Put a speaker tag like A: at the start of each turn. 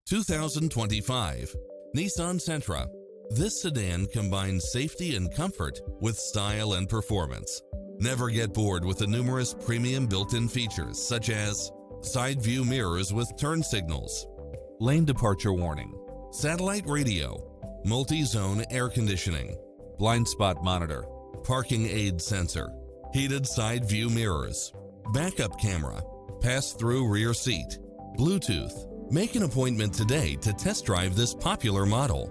A: 2025 Nissan Sentra. This sedan combines safety and comfort with style and performance. Never get bored with the numerous premium built-in features such as side view mirrors with turn signals, lane departure warning, satellite radio, multi-zone air conditioning, blind spot monitor, parking aid sensor, heated side view mirrors, backup camera, pass-through rear seat, Bluetooth. Make an appointment today to test drive this popular model.